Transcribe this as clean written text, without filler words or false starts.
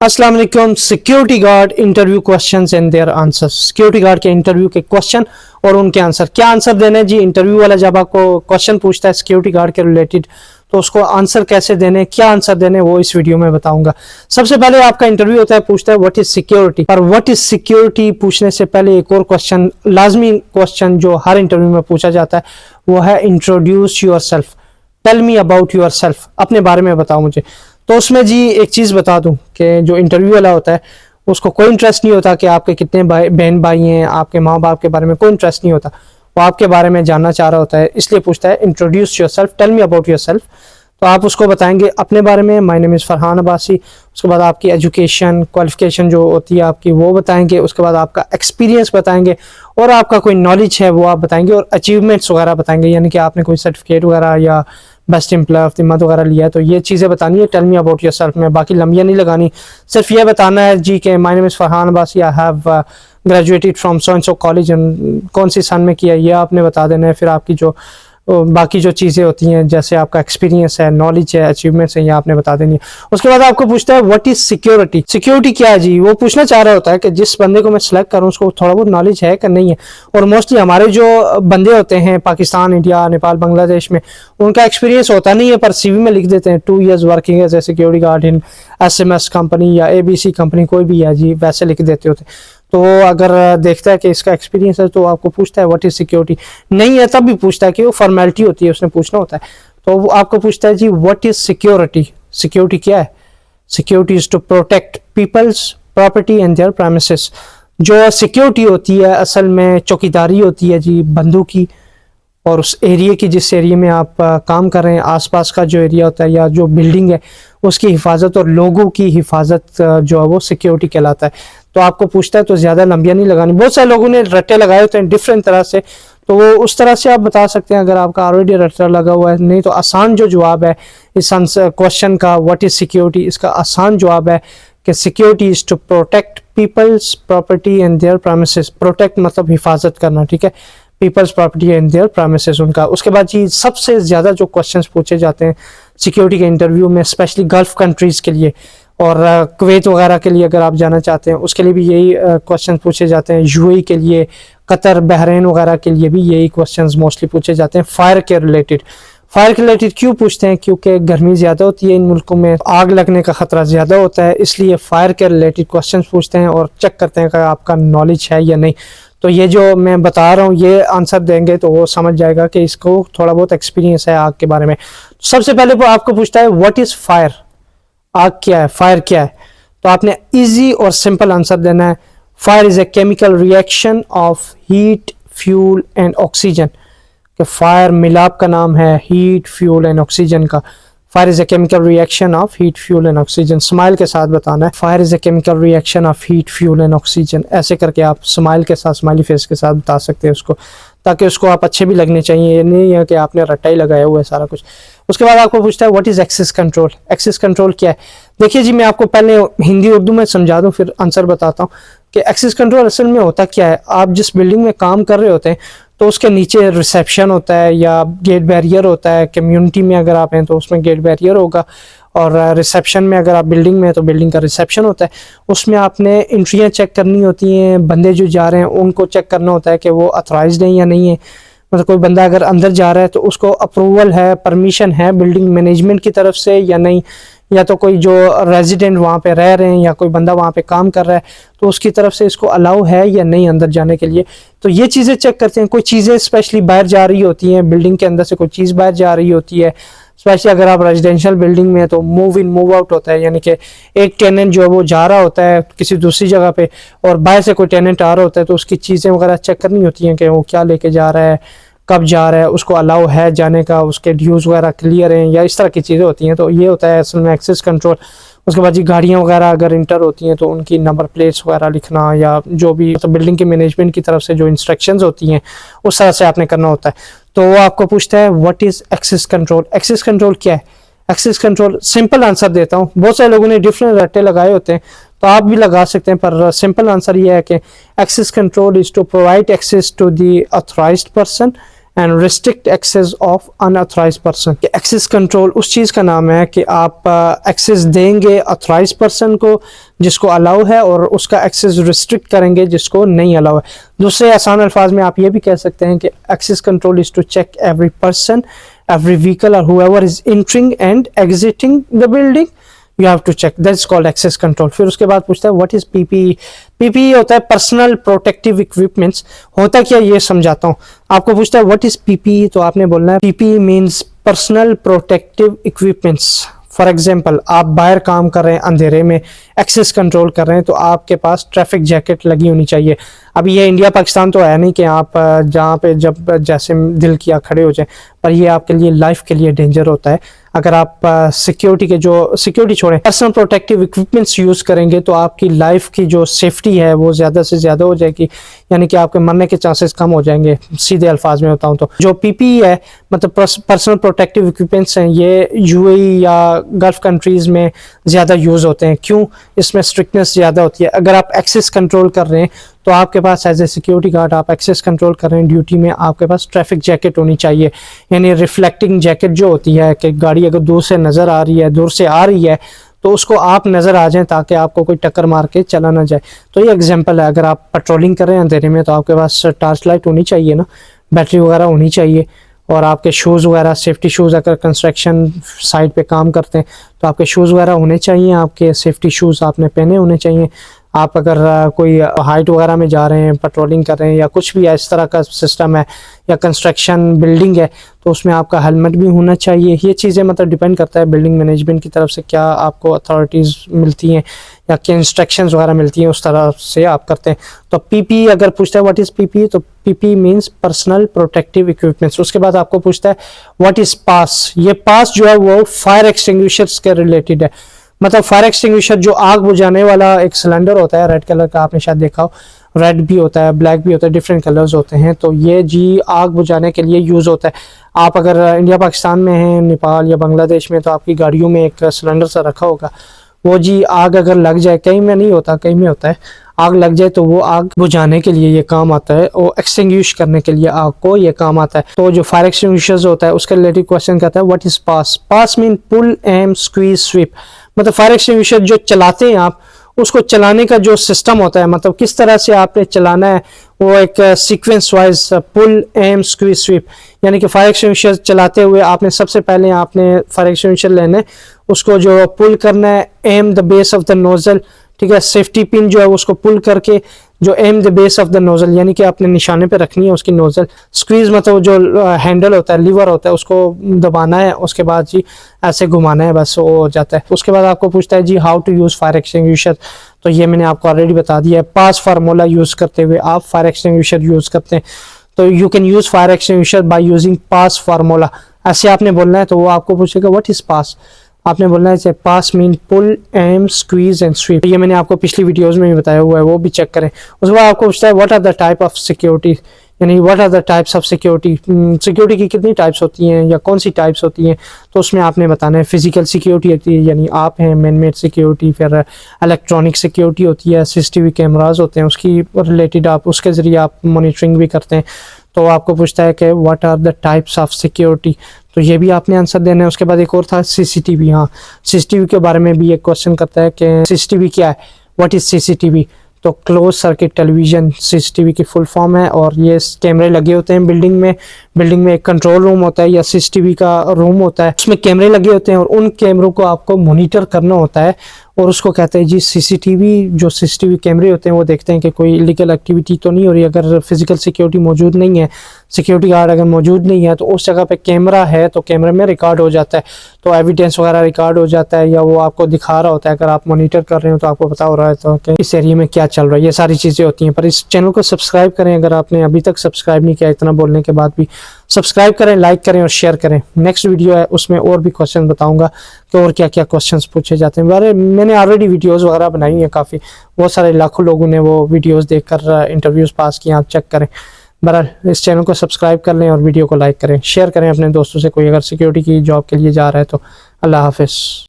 अस्सलाम वालेकुम। Security guard interview questions and their answers. Security guard के इंटरव्यू के क्वेश्चन और उनके आंसर। क्या आंसर देने जी? इंटरव्यू वाला जब आपको क्वेश्चन पूछता है सिक्योरिटी गार्ड के रिलेटेड तो उसको आंसर कैसे देने, क्या आंसर देने, वो इस वीडियो में बताऊंगा। सबसे पहले आपका इंटरव्यू होता है, पूछता है व्हाट इज सिक्योरिटी। और व्हाट इज सिक्योरिटी पूछने से पहले एक और क्वेश्चन, लाजमी क्वेश्चन जो हर इंटरव्यू में पूछा जाता है, वो है introduce yourself, tell me about yourself, अपने बारे में बताओ मुझे। तो उसमें जी एक चीज बता दूं कि जो इंटरव्यू वाला होता है उसको कोई इंटरेस्ट नहीं होता कि आपके कितने बहन भाई हैं, आपके माँ बाप के बारे में कोई इंटरेस्ट नहीं होता। वो आपके बारे में जानना चाह रहा होता है, इसलिए पूछता है introduce yourself, tell me about yourself. तो आप उसको बताएंगे अपने बारे में, my name is Farhan Abbasi. उसके बाद आपकी एजुकेशन क्वालिफिकेशन जो होती है आपकी वो बताएंगे। उसके बाद आपका एक्सपीरियंस बताएंगे और आपका कोई नॉलेज है वो आप बताएंगे और अचीवमेंट्स वगैरह बताएंगे, यानी कि आपने कोई सर्टिफिकेट वगैरह या best employ of the month वगैरह लिया है, तो ये चीज़ें बतानी है tell me about yourself में। बाकी लंबियाँ नहीं लगानी, सिर्फ ये बताना है जी कि my name is Farhan Abbasi, I have graduated from so and so college, कौन सी सन में किया ये आपने बता देना है। फिर आपकी जो बाकी जो चीज़ें होती हैं जैसे आपका एक्सपीरियंस है, नॉलेज है, अचीवमेंट्स है, ये आपने बता देनी है। उसके बाद आपको पूछता है व्हाट इज सिक्योरिटी। सिक्योरिटी क्या है जी? वो पूछना चाह रहा होता है कि जिस बंदे को मैं सिलेक्ट करूं उसको थोड़ा बहुत नॉलेज है कि नहीं है। और मोस्टली हमारे जो बंदे होते हैं पाकिस्तान, इंडिया, नेपाल, बांग्लादेश में, उनका एक्सपीरियंस होता नहीं है पर सीवी में लिख देते हैं 2 years working as a security guard in SMS company या ABC कंपनी, कोई भी है जी, वैसे लिख देते होते। तो अगर देखता है कि इसका एक्सपीरियंस है तो आपको पूछता है व्हाट इज सिक्योरिटी। नहीं है तब भी पूछता है कि वो फॉर्मेलिटी होती है, उसने पूछना होता है। तो वो आपको पूछता है जी व्हाट इज सिक्योरिटी। सिक्योरिटी क्या है? Security is to protect people's property and their premises. जो सिक्योरिटी होती है असल में चौकीदारी होती है जी बंदों की, और उस एरिया की, जिस एरिया में आप काम कर रहे हैं, आसपास का जो एरिया होता है या जो बिल्डिंग है उसकी हिफाजत और लोगों की हिफाजत जो है वो सिक्योरिटी कहलाता है। तो आपको पूछता है, तो ज़्यादा लंबियाँ नहीं लगानी। बहुत सारे लोगों ने रट्टे लगाए होते हैं डिफरेंट तरह से, तो वो उस तरह से आप बता सकते हैं अगर आपका ऑलरेडी रट्टा लगा हुआ है। नहीं तो आसान जो जवाब है इस क्वेश्चन का व्हाट इज सिक्योरिटी, इसका आसान जवाब है कि security is to protect people's property and their premises. Protect मतलब हिफाजत करना, ठीक है, people's property and their premises उनका। उसके बाद जी सबसे ज़्यादा जो क्वेश्चंस पूछे जाते हैं सिक्योरिटी के इंटरव्यू में, स्पेशली गल्फ कंट्रीज़ के लिए और कुवैत वगैरह के लिए अगर आप जाना चाहते हैं उसके लिए भी यही क्वेश्चन पूछे जाते हैं। यूएई के लिए, कतर, बहरीन वगैरह के लिए भी यही क्वेश्चंस मोस्टली पूछे जाते हैं। फायर के रिलेटेड, फायर के रिलेटेड क्यों पूछते हैं? क्योंकि गर्मी ज़्यादा होती है इन मुल्कों में, आग लगने का खतरा ज़्यादा होता है, इसलिए फायर के रिलेटेड क्वेश्चन पूछते हैं और चेक करते हैं कि आपका नॉलेज है या नहीं। तो ये जो मैं बता रहा हूँ ये आंसर देंगे तो वो समझ जाएगा कि इसको थोड़ा बहुत एक्सपीरियंस है आग के बारे में। सबसे पहले वो आपको पूछता है व्हाट इज फायर, आग क्या है, फायर क्या है। तो आपने इजी और सिंपल आंसर देना है। Fire is a chemical reaction of heat, fuel and oxygen. कि फायर मिलाप का नाम है हीट, फ्यूल एंड ऑक्सीजन का। Fire is a chemical reaction of heat, fuel and oxygen. Smile के साथ बताना है fire is a chemical reaction of heat, fuel and oxygen. ऐसे करके आप स्माइल के साथ, स्माइली फेस के साथ बता सकते हैं उसको, ताकि उसको आप अच्छे भी लगने चाहिए। ये नहीं है कि आपने रट्टा ही लगाया हुआ है सारा कुछ। उसके बाद आपको पूछता है what is access control. Access control क्या है? देखिए जी मैं आपको पहले हिंदी उर्दू में समझा दूं फिर आंसर बताता हूँ कि एक्सेस कंट्रोल असल में होता क्या है। आप जिस बिल्डिंग में काम कर रहे होते हैं तो उसके नीचे रिसेप्शन होता है या गेट बैरियर होता है। कम्युनिटी में अगर आप हैं तो उसमें गेट बैरियर होगा, और रिसेप्शन में अगर आप बिल्डिंग में हैं तो बिल्डिंग का रिसेप्शन होता है। उसमें आपने एंट्रियां चेक करनी होती हैं, बंदे जो जा रहे हैं उनको चेक करना होता है कि वो अथॉराइज्ड हैं या नहीं है। मतलब कोई बंदा अगर अंदर जा रहा है तो उसको अप्रूवल है, परमिशन है बिल्डिंग मैनेजमेंट की तरफ से या नहीं, या तो कोई जो रेजिडेंट वहाँ पे रह रहे हैं या कोई बंदा वहाँ पे काम कर रहा है तो उसकी तरफ से इसको अलाउ है या नहीं अंदर जाने के लिए। तो ये चीज़ें चेक करते हैं। कोई चीज़ें स्पेशली बाहर जा रही होती हैं, बिल्डिंग के अंदर से कोई चीज़ बाहर जा रही होती है, स्पेशली अगर आप रेजिडेंशियल बिल्डिंग में है तो मूव इन मूव आउट होता है, यानी कि एक टेनेंट जो है वो जा रहा होता है किसी दूसरी जगह पे और बाहर से कोई टेनेंट आ रहा होता है, तो उसकी चीज़ें वगैरह चेक करनी होती हैं कि वो क्या लेके जा रहा है, कब जा रहा है, उसको अलाउ है जाने का, उसके ड्यूज वगैरह क्लियर हैं या इस तरह की चीज़ें होती हैं। तो ये होता है असल में एक्सेस कंट्रोल। उसके बाद जी गाड़ियाँ वगैरह अगर इंटर होती हैं तो उनकी नंबर प्लेट्स वगैरह लिखना या जो भी तो बिल्डिंग के मैनेजमेंट की तरफ से जो इंस्ट्रक्शंस होती हैं उस तरह से आपने करना होता है। तो वो आपको पूछता है what is access control. Access control क्या है? एक्सेस कंट्रोल सिंपल आंसर देता हूँ, बहुत सारे लोगों ने डिफरेंट रट्टे लगाए होते हैं तो आप भी लगा सकते हैं, पर सिंपल आंसर ये है कि access control is to provide access to the authorised person and restrict access of unauthorised person. Access control उस चीज़ का नाम है कि आप एक्सेस देंगे ऑथराइज्ड पर्सन को जिसको अलाउ है, और उसका एक्सेस रिस्ट्रिक्ट करेंगे जिसको नहीं अलाउ है। दूसरे आसान अल्फाज में आप ये भी कह सकते हैं कि access control is to check every person, every vehicle और whoever is entering and exiting the building, you have to check, that's called access control। फिर उसके बाद पूछता है what is PPE। PPE होता है पर्सनल प्रोटेक्टिव इक्विपमेंट्स। होता क्या ये समझाता हूँ आपको। पूछता है what is PPE, तो आपने बोलना है PPE means personal protective equipments. For example आप बाहर काम कर रहे हैं, अंधेरे में एक्सेस कंट्रोल कर रहे हैं, तो आपके पास ट्रैफिक जैकेट लगी होनी चाहिए। अब ये इंडिया पाकिस्तान तो है नहीं कि आप जहाँ पे जब जैसे दिल किया खड़े हो जाए, पर ये आपके लिए लाइफ के लिए डेंजर होता है। अगर आप सिक्योरिटी छोड़ें, पर्सनल प्रोटेक्टिव इक्विपमेंट्स यूज़ करेंगे तो आपकी लाइफ की जो सेफ्टी है वो ज़्यादा से ज़्यादा हो जाएगी, यानी कि आपके मरने के चांसेस कम हो जाएंगे। सीधे अल्फाज में बताऊँ तो जो PPE है, मतलब पर्सनल प्रोटेक्टिव इक्विपमेंट्स हैं, ये UAE या गल्फ कंट्रीज़ में ज़्यादा यूज़ होते हैं। क्यों? इसमें स्ट्रिक्टनेस ज़्यादा होती है। अगर आप एक्सेस कंट्रोल कर रहे हैं तो आपके पास एज ए सिक्योरिटी गार्ड आप एक्सेस कंट्रोल कर रहे हैं ड्यूटी में, आपके पास ट्रैफिक जैकेट होनी चाहिए, यानी रिफ्लेक्टिंग जैकेट जो होती है कि गाड़ी अगर दूर से नज़र आ रही है, दूर से आ रही है, तो उसको आप नज़र आ जाएं ताकि आपको कोई टक्कर मार के चला ना जाए। तो ये एग्जांपल है। अगर आप पेट्रोलिंग कर रहे हैं अंधेरे में तो आपके पास टार्च लाइट होनी चाहिए ना, बैटरी वगैरह होनी चाहिए, और आपके शूज़ वगैरह, सेफ्टी शूज़, अगर कंस्ट्रक्शन साइट पे काम करते हैं तो आपके शूज़ वगैरह होने चाहिए, आपके सेफ्टी शूज़ आपने पहने होने चाहिए। आप अगर कोई हाइट वगैरह में जा रहे हैं, पेट्रोलिंग कर रहे हैं, या कुछ भी इस तरह का सिस्टम है, या कंस्ट्रक्शन बिल्डिंग है, तो उसमें आपका हेलमेट भी होना चाहिए। ये चीज़ें मतलब डिपेंड करता है बिल्डिंग मैनेजमेंट की तरफ से क्या आपको अथॉरिटीज़ मिलती हैं या क्या इंस्ट्रक्शंस वगैरह मिलती हैं, उस तरह से आप करते हैं। तो PPE अगर पूछता है व्हाट इज़ PPE, तो PPE means personal protective equipments. उसके बाद आपको पूछता है व्हाट इज़ पास। ये पास जो है वो फायर एक्सटिंग्विशर्स के रिलेटेड है। मतलब फायर एक्सटिंग्विशर जो आग बुझाने वाला एक सिलेंडर होता है, रेड कलर का, आपने शायद देखा हो, रेड भी होता है, ब्लैक भी होता है, डिफरेंट कलर्स होते हैं। तो ये जी आग बुझाने के लिए यूज़ होता है। आप अगर इंडिया पाकिस्तान में हैं, नेपाल या बांग्लादेश में, तो आपकी गाड़ियों में एक सिलेंडर सा रखा होगा। वो जी आग अगर लग जाए, कहीं में नहीं होता, कहीं में होता है, आग लग जाए तो वो आग बुझाने के लिए ये काम आता है, और एक्सटिंग्विश करने के लिए आग को ये काम आता है। तो जो फायर एक्सटिंग्विशर्स होता है उसका रिलेटेड क्वेश्चन कहता है what is PASS. PASS mean pull, aim, squeeze, sweep. मतलब फायर एक्सटिंग्विशर जो चलाते हैं आप, उसको चलाने का जो सिस्टम होता है, मतलब किस तरह से आपने चलाना है, वो एक सीक्वेंस वाइज पुल, एम, स्क्वीज, स्वीप। यानी कि फायर एक्सटिंग्विशर चलाते हुए आपने सबसे पहले आपने फायर एक्सटिंग्विशर लेना है, उसको जो पुल करना है, am the base of the nozzle, ठीक है, सेफ्टी पिन जो है उसको पुल करके जो am the base of the nozzle, यानी कि आपने निशाने पे रखनी है उसकी नोजल। स्क्वीज मतलब जो हैंडल होता है, लीवर होता है, उसको दबाना है, उसके बाद जी ऐसे घुमाना है, बस वो हो जाता है। उसके बाद आपको पूछता है जी how to use fire extinguisher, तो ये मैंने आपको ऑलरेडी बता दिया है। पास फार्मूला यूज करते हुए आप फायर एक्सटिंग्विशर यूज करते हैं, तो you can use fire extinguisher by using pass formula. ऐसे आपने बोलना है, तो वो आपको पूछेगा व्हाट इज पास। आपने बोलना है PASS mean pull, aim, squeeze and sweep. ये मैंने आपको पिछली वीडियोस में भी बताया हुआ है, वो भी चेक करें। उसके बाद आपको पूछता है what are the type of security, यानी what are the types of security. Security की कितनी टाइप्स होती हैं या कौन सी टाइप्स होती हैं, तो उसमें आपने बताना है। फिजिकल सिक्योरिटी होती है, यानी आप हैं, मैन मेड सिक्योरिटी, फिर इलेक्ट्रॉनिक सिक्योरिटी होती है, CCTV कैमराज होते हैं, उसकी रिलेटेड आप उसके ज़रिए आप मॉनिटरिंग भी करते हैं। तो आपको पूछता है कि what are the types of security, तो ये भी आपने आंसर देना है। उसके बाद एक और था CCTV। हाँ, CCTV के बारे में भी एक क्वेश्चन करता है कि CCTV क्या है, व्हाट इज CCTV। तो क्लोज सर्किट टेलीविजन CCTV की फुल फॉर्म है, और ये कैमरे लगे होते हैं बिल्डिंग में एक कंट्रोल रूम होता है या CCTV का रूम होता है, उसमें कैमरे लगे होते हैं और उन कैमरों को आपको मॉनिटर करना होता है, और उसको कहते हैं जी CCTV। जो CCTV कैमरे होते हैं वो देखते हैं कि कोई इलीगल एक्टिविटी तो नहीं हो रही। अगर फिजिकल सिक्योरिटी मौजूद नहीं है, सिक्योरिटी गार्ड अगर मौजूद नहीं है, तो उस जगह पे कैमरा है तो कैमरे में रिकॉर्ड हो जाता है, तो एविडेंस वगैरह रिकॉर्ड हो जाता है, या वो आपको दिखा रहा होता है। अगर आप मॉनिटर कर रहे हो तो आपको पता हो रहा है तो कि इस एरिया में क्या चल रहा है, ये सारी चीज़ें होती हैं। पर इस चैनल को सब्सक्राइब करें, अगर आपने अभी तक सब्सक्राइब नहीं किया, इतना बोलने के बाद भी सब्सक्राइब करें, लाइक करें और शेयर करें। नेक्स्ट वीडियो है उसमें और भी क्वेश्चन बताऊंगा कि और क्या क्या क्वेश्चंस पूछे जाते हैं। मैंने ऑलरेडी वीडियोस वगैरह बनाई हैं काफ़ी, बहुत सारे लाखों लोगों ने वो वीडियोस देखकर इंटरव्यूज़ पास किए, आप चेक करें। बहरहाल इस चैनल को सब्सक्राइब कर लें और वीडियो को लाइक करें, शेयर करें अपने दोस्तों से, कोई अगर सिक्योरिटी की जॉब के लिए जा रहा है तो। अल्लाह हाफिज़।